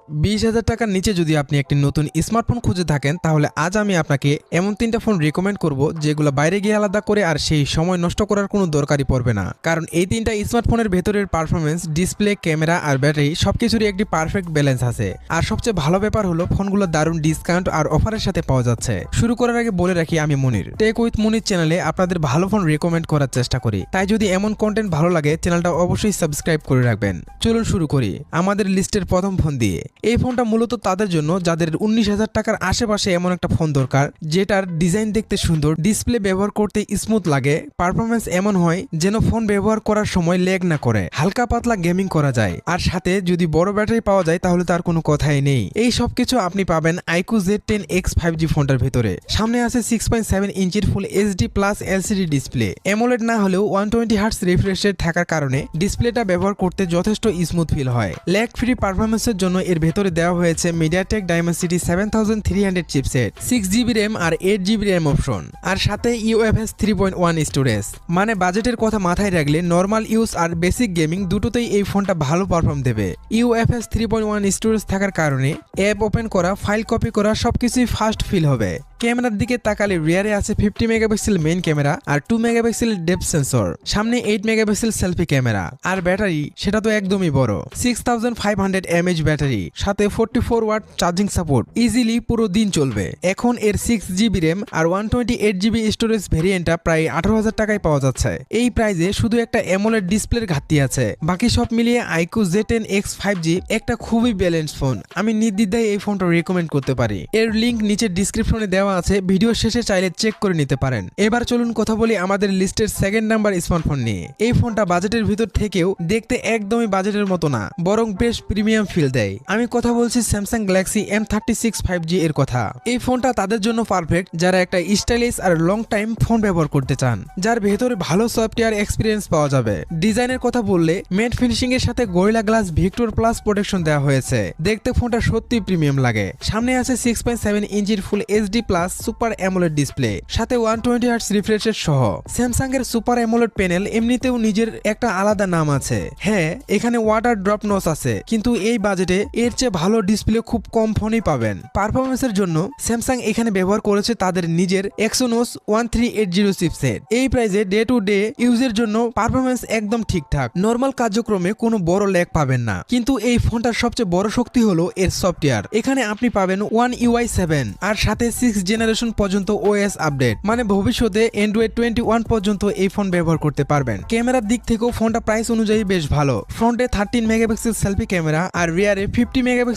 20,000 টাকার নিচে যদি আপনি একটি নতুন স্মার্টফোন খুঁজে থাকেন তাহলে আজ আমি আপনাকে এমন 3টা ফোন রিকমেন্ড করব যেগুলো বাইরে গিয়ে আলাদা করে আর সেই সময় নষ্ট করার কোনো দরকারই পড়বে না। কারণ এই 3টা স্মার্টফোনের ভেতরের পারফরমেন্স, ডিসপ্লে, ক্যামেরা আর ব্যাটারি সবকিছুরই একটি পারফেক্ট ব্যালেন্স আছে। আর সবচেয়ে ভালো ব্যাপার হলো ফোনগুলো দারুণ ডিসকাউন্ট আর অফারের সাথে পাওয়া যাচ্ছে। শুরু করার আগে বলে রাখি, আমি মনির, টেক উইথ মনির চ্যানেলে আপনাদের ভালো ফোন রিকমেন্ড করার চেষ্টা করি। তাই যদি এমন কন্টেন্ট ভালো লাগে চ্যানেলটা অবশ্যই সাবস্ক্রাইব করে রাখবেন। চলুন শুরু করি আমাদের লিস্টের প্রথম ফোন দিয়ে। এই ফোনটা মূলত তাদের জন্য যাদের 19,000 টাকার আশেপাশে এমন একটা ফোন দরকার যেটার ডিজাইন দেখতে সুন্দর, ডিসপ্লে ব্যবহার করতে স্মুথ লাগে, পারফরমেন্স এমন হয় যেন ফোন ব্যবহার করার সময় ল্যাগ না করে, হালকা পাতলা গেমিং করা যায়, আর সাথে যদি বড় ব্যাটারি পাওয়া যায় তাহলে তার কোনো কথাই নেই। এই সবকিছু আপনি পাবেন iQOO Z10X 5G ফোনটার ভেতরে। সামনে আছে 6.7 ইঞ্চির full HD plus LCD display. AMOLED না হলেও 120 হার্টজ রিফ্রেশ রেট থাকার কারণে ডিসপ্লেটা ব্যবহার করতে যথেষ্ট স্মুথ ফিল হয়। ল্যাগ ফ্রি পারফরমেন্সের জন্য এর ভেতরে দেওয়া হয়েছে MediaTek Dimensity 7300 chipset, 6GB RAM আর 8GB র্যাম অপশন, আর সাথে UFS 3.1 স্টোরেজ। মানে বাজেটের কথা মাথায় রাখলে নর্মাল ইউজ আর বেসিক গেমিং দুটোতেই এই ফোনটা ভালো পারফর্ম দেবে। UFS 3.1 স্টোরেজ থাকার কারণে অ্যাপ ওপেন করা, ফাইল কপি করা সবকিছুই ফাস্ট ফিল হবে। ক্যামেরার দিকে তাকালে রিয়ারে আছে 50 মেগাপিক্সেল মেইন ক্যামেরা আর 2 মেগাপিক্সেল ডেপথ সেন্সর, সামনে 8 মেগাপিক্সেল সেলফি ক্যামেরা। আর ব্যাটারি সেটা তো একদমই বড়, 6500 mAh ব্যাটারি, সাথে 44 ওয়াট চার্জিং সাপোর্ট, ইজিলি পুরো দিন চলবে। এখন এর 6GB র্যাম আর 128GB স্টোরেজ ভেরিয়েন্টটা প্রায় 18,000 টাকায় পাওয়া যাচ্ছে। এই প্রাইজে শুধু একটা অ্যামোলেড ডিসপ্লের ঘাটতি আছে, বাকি সব মিলিয়ে iQOO Z10X 5G একটা খুবই ব্যালেন্স ফোন। আমি নির্দ্বিধায় এই ফোনটা রেকমেন্ড করতে পারি। এর লিংক নিচে ডিসক্রিপশনে দেওয়া আছে, ভিডিও শেষে চাইলে চেক করে নিতে পারেন। এবার চলুন কথা বলি আমাদের লিস্টের সেকেন্ড নাম্বার স্মার্টফোন নিয়ে। এই ফোনটা বাজেটের ভিতর থেকেও দেখতে একদমই বাজেটের মতো না, বরং বেশ প্রিমিয়াম ফিল দেয়। আমি কথা বলছি স্যামসাং গ্যালাক্সি M36 5G এর কথা। এই ফোনটা তাদের জন্য পারফেক্ট যারা একটা স্টাইলিশ আর লং টাইম ফোন ব্যবহার করতে চান, যার ভেতরে ভালো সফটওয়্যার এক্সপিরিয়েন্স পাওয়া যাবে। ডিজাইনের কথা বললে ম্যাট ফিনিশিং এর সাথে gorilla glass Victor plus protection দেওয়া হয়েছে, দেখতে ফোনটা সত্যি প্রিমিয়াম লাগে। সামনে আছে 6.7 ইঞ্চির full HD plus super AMOLED display, সাথে 120 হার্টজ রিফ্রেশ রেট সহ। স্যামসাং এর সুপার অ্যামোলেড প্যানেল এমনিতেও নিজের একটা আলাদা নাম আছে। হ্যাঁ, এখানে ওয়াটার ড্রপ নচ আছে, কিন্তু এই বাজেটে এর চেয়ে ভালো ডিসপ্লে খুব কম ফোনেই পাবেন। পারফরমেন্সের জন্য স্যামসাং এখানে ব্যবহার করেছে তাদের নিজের Exynos 1380 চিপসেট। এই প্রাইসে ডে টু ডে ইউজের জন্য পারফরমেন্স একদম ঠিকঠাক, নর্মাল কার্যক্রমে কোনো বড় ল্যাগ পাবেন না। কিন্তু এই ফোনটার সবচেয়ে বড় শক্তি হলো এর সফটওয়্যার। এখানে আপনি পাবেন One UI 7 আর সাথে 6 জেনারেশন পর্যন্ত OS আপডেট, মানে ভবিষ্যতে Android 21 পর্যন্ত এই ফোন ব্যবহার করতে পারবেন। ক্যামেরার দিক থেকেও ফোনটা প্রাইস অনুযায়ী বেশ ভালো। ফ্রন্টে 13 মেগাপিক্সেল সেলফি ক্যামেরা আর রিয়ারে 50 মেগাপিক্সেল